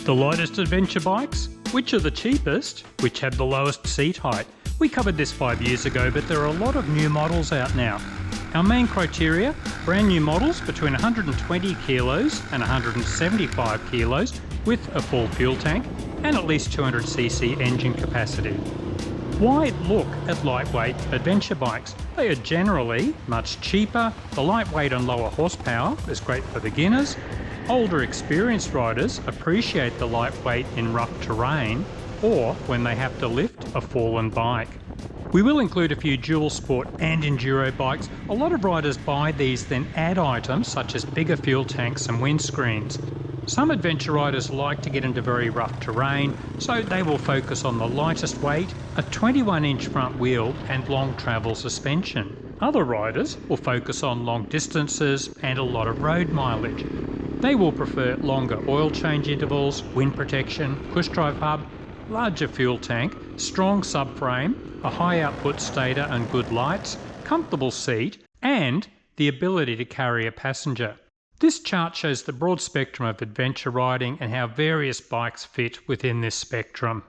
The lightest adventure bikes? Which are the cheapest? Which have the lowest seat height? We covered this 5 years ago, but there are a lot of new models out now. Our main criteria: brand new models between 120 kilos and 175 kilos with a full fuel tank and at least 200cc engine capacity. Why look at lightweight adventure bikes? They are generally much cheaper. The lightweight and lower horsepower is great for beginners. Older experienced riders appreciate the lightweight in rough terrain or when they have to lift a fallen bike. We will include a few dual sport and enduro bikes. A lot of riders buy these then add items such as bigger fuel tanks and windscreens. Some adventure riders like to get into very rough terrain, so they will focus on the lightest weight, a 21-inch front wheel and long travel suspension. Other riders will focus on long distances and a lot of road mileage. They will prefer longer oil change intervals, wind protection, push drive hub, larger fuel tank, strong subframe, a high output stator and good lights, comfortable seat, and the ability to carry a passenger. This chart shows the broad spectrum of adventure riding and how various bikes fit within this spectrum.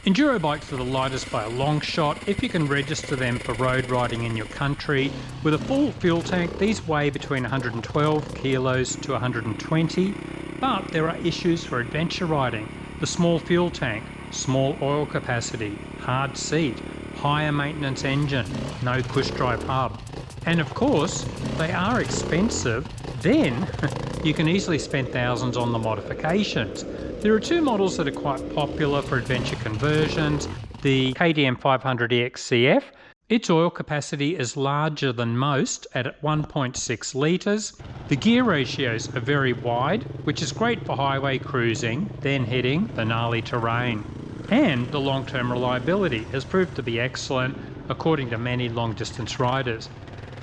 Enduro bikes are the lightest by a long shot if you can register them for road riding in your country. With a full fuel tank, these weigh between 112 kilos to 120, but there are issues for adventure riding. The small fuel tank, small oil capacity, hard seat, higher maintenance engine, no push drive hub. And of course, they are expensive. Then you can easily spend thousands on the modifications. There are two models that are quite popular for adventure conversions. The KTM 500EXCF, its oil capacity is larger than most at 1.6 litres. The gear ratios are very wide, which is great for highway cruising, then hitting the gnarly terrain. And the long-term reliability has proved to be excellent, according to many long-distance riders.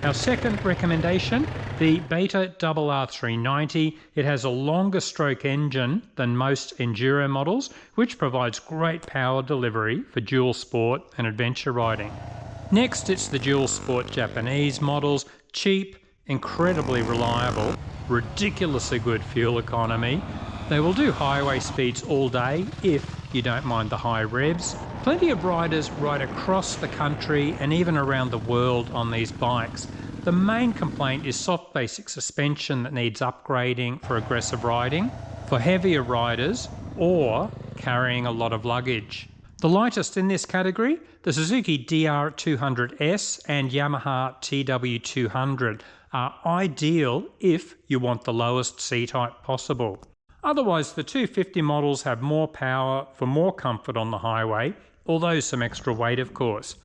Our second recommendation, the Beta RR390. It has a longer stroke engine than most enduro models, which provides great power delivery for dual sport and adventure riding. Next, it's the dual sport Japanese models, cheap, incredibly reliable, ridiculously good fuel economy. They will do highway speeds all day if you don't mind the high revs. Plenty of riders ride across the country and even around the world on these bikes. The main complaint is soft basic suspension that needs upgrading for aggressive riding, for heavier riders, or carrying a lot of luggage. The lightest in this category, the Suzuki DR400 and Yamaha TW200 are ideal if you want the lowest seat height possible. Otherwise, the 250 models have more power for more comfort on the highway, although some extra weight of course.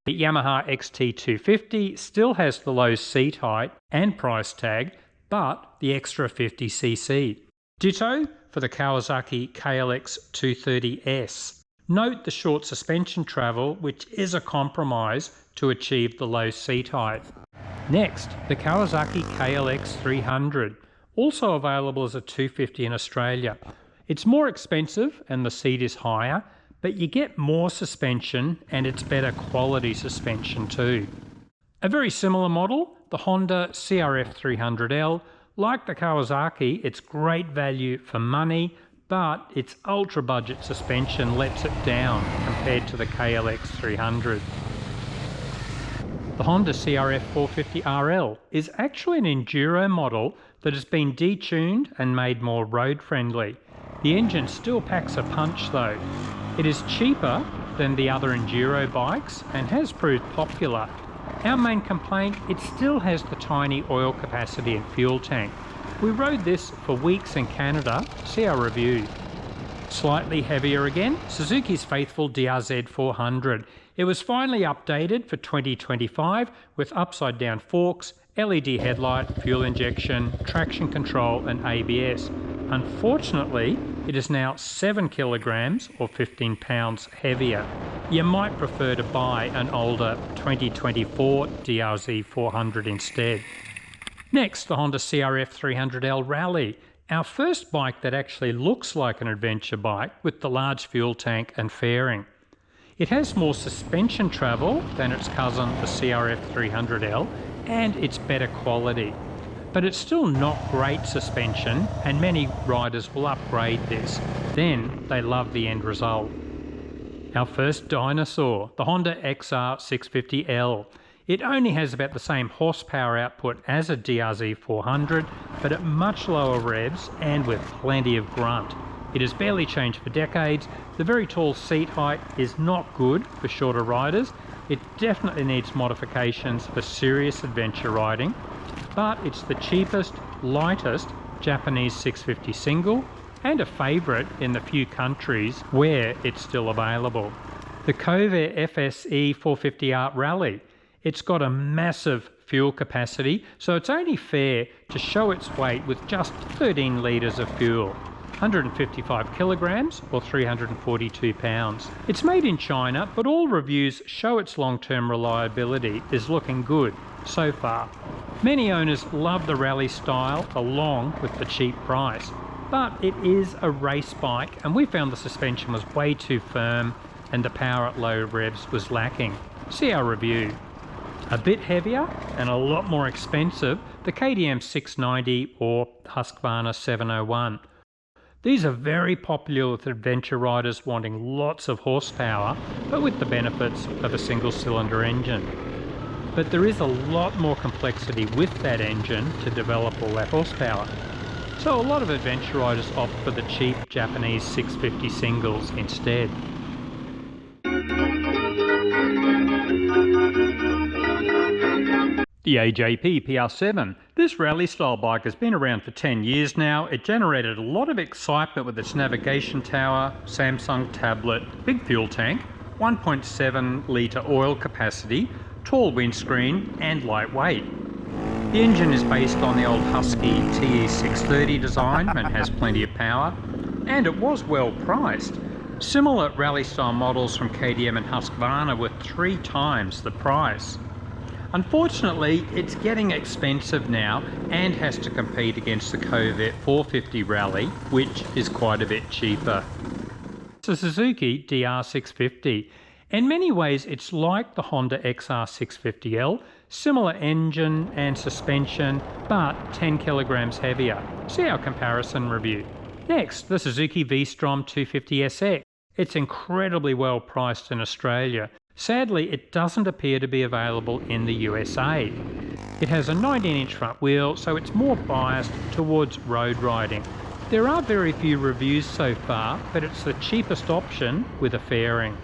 The Yamaha XT250 still has the low seat height and price tag, but the extra 50cc. Ditto for the Kawasaki KLX 230S. Note the short suspension travel, which is a compromise to achieve the low seat height. Next, the Kawasaki KLX 300. Also available as a 250 in Australia. It's more expensive and the seat is higher, but you get more suspension and it's better quality suspension too. A very similar model, the Honda CRF300L. Like the Kawasaki, it's great value for money, but its ultra budget suspension lets it down compared to the KLX 300. The Honda CRF450RL is actually an enduro model that has been detuned and made more road friendly. The engine still packs a punch though. It is cheaper than the other enduro bikes and has proved popular. Our main complaint, it still has the tiny oil capacity and fuel tank. We rode this for weeks in Canada, see our review. Slightly heavier again, Suzuki's faithful DRZ400. It was finally updated for 2025 with upside down forks, LED headlight, fuel injection, traction control and ABS. Unfortunately, it is now 7 kilograms or 15 pounds heavier. You might prefer to buy an older 2024 DRZ400 instead. Next, the Honda CRF300L Rally, our first bike that actually looks like an adventure bike with the large fuel tank and fairing. It has more suspension travel than its cousin the CRF300L and it's better quality. but it's still not great suspension, and many riders will upgrade this. Then they love the end result. Our first dinosaur, the Honda XR650L. It only has about the same horsepower output as a DRZ400, but at much lower revs and with plenty of grunt. It has barely changed for decades. The very tall seat height is not good for shorter riders. It definitely needs modifications for serious adventure riding, but it's the cheapest, lightest Japanese 650 single and a favourite in the few countries where it's still available. The Kove FSE 450R Rally. It's got a massive fuel capacity, so it's only fair to show its weight with just 13 litres of fuel. 155 kilograms or 342 pounds. It's made in China, but all reviews show its long-term reliability is looking good so far. Many owners love the rally style along with the cheap price, but it is a race bike and we found the suspension was way too firm and the power at low revs was lacking. See our review. A bit heavier and a lot more expensive, the KTM 690 or Husqvarna 701. These are very popular with adventure riders wanting lots of horsepower, but with the benefits of a single-cylinder engine. But there is a lot more complexity with that engine to develop all that horsepower. So a lot of adventure riders opt for the cheap Japanese 650 singles instead. The AJP PR7. This rally style bike has been around for 10 years now. It generated a lot of excitement with its navigation tower, Samsung tablet, big fuel tank, 1.7 litre oil capacity, tall windscreen and lightweight. The engine is based on the old Husky TE630 design and has plenty of power, and it was well priced. Similar rally style models from KTM and Husqvarna were 3 times the price. Unfortunately, it's getting expensive now and has to compete against the Kove 450 Rally, which is quite a bit cheaper. It's a Suzuki DR650. In many ways, it's like the Honda XR650L, similar engine and suspension, but 10 kilograms heavier. See our comparison review. Next, the Suzuki Vstrom 250SX. It's incredibly well priced in Australia. Sadly, it doesn't appear to be available in the USA. It has a 19-inch front wheel, so it's more biased towards road riding. There are very few reviews so far, but it's the cheapest option with a fairing.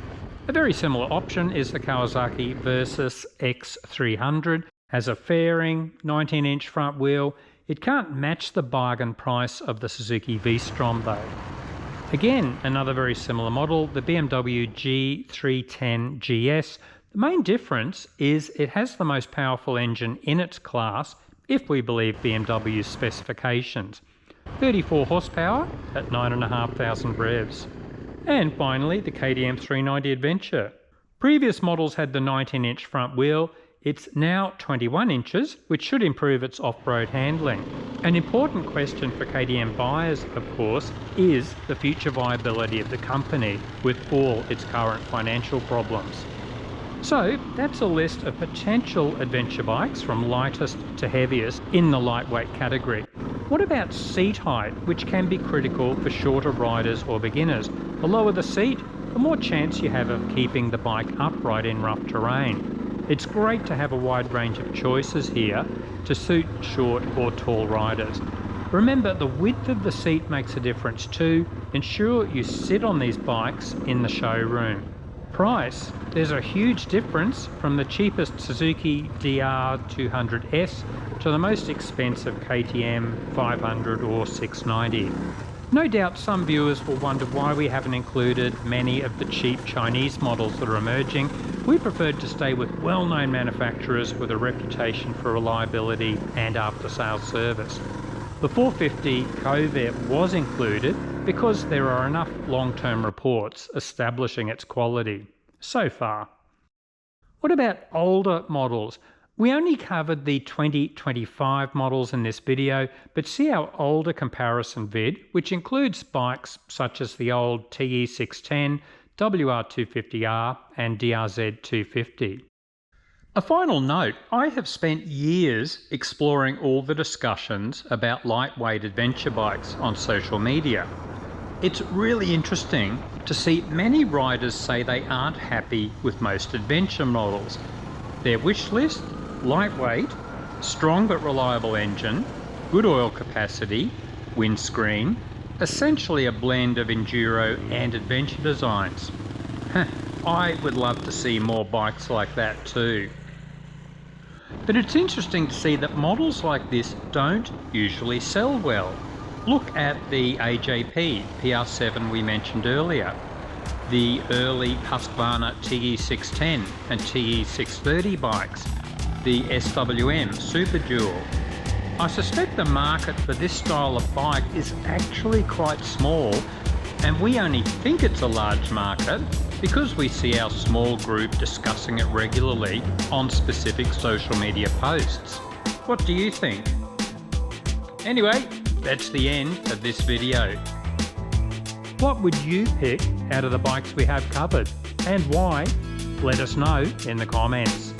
A very similar option is the Kawasaki Versys X300. Has a fairing, 19-inch front wheel. It can't match the bargain price of the Suzuki Vstrom though. Again, another very similar model, the BMW G310 GS. The main difference is it has the most powerful engine in its class, if we believe BMW's specifications. 34 horsepower at 9,500 revs. And finally, the KTM 390 Adventure. Previous models had the 19-inch front wheel. It's now 21 inches, which should improve its off-road handling. An important question for KTM buyers, of course, is the future viability of the company with all its current financial problems. So that's a list of potential adventure bikes from lightest to heaviest in the lightweight category. What about seat height, which can be critical for shorter riders or beginners? The lower the seat, the more chance you have of keeping the bike upright in rough terrain. It's great to have a wide range of choices here to suit short or tall riders. Remember, the width of the seat makes a difference too. Ensure you sit on these bikes in the showroom. Price. There's a huge difference from the cheapest Suzuki DR200S to the most expensive KTM 500 or 690. No doubt some viewers will wonder why we haven't included many of the cheap Chinese models that are emerging. We preferred to stay with well-known manufacturers with a reputation for reliability and after-sales service. The 450 Kove was included because there are enough long-term reports establishing its quality so far. What about older models? We only covered the 2025 models in this video, but see our older comparison vid, which includes bikes such as the old TE610, WR250R and DRZ450. A final note, I have spent years exploring all the discussions about lightweight adventure bikes on social media. It's really interesting to see many riders say they aren't happy with most adventure models. Their wish list: lightweight, strong but reliable engine, good oil capacity, windscreen, essentially a blend of enduro and adventure designs. I would love to see more bikes like that too. But it's interesting to see that models like this don't usually sell well. Look at the AJP PR7 we mentioned earlier, the early Husqvarna TE610 and TE630 bikes, the SWM Super Dual. I suspect the market for this style of bike is actually quite small, and we only think it's a large market because we see our small group discussing it regularly on specific social media posts. What do you think? Anyway, that's the end of this video. What would you pick out of the bikes we have covered, and why? Let us know in the comments.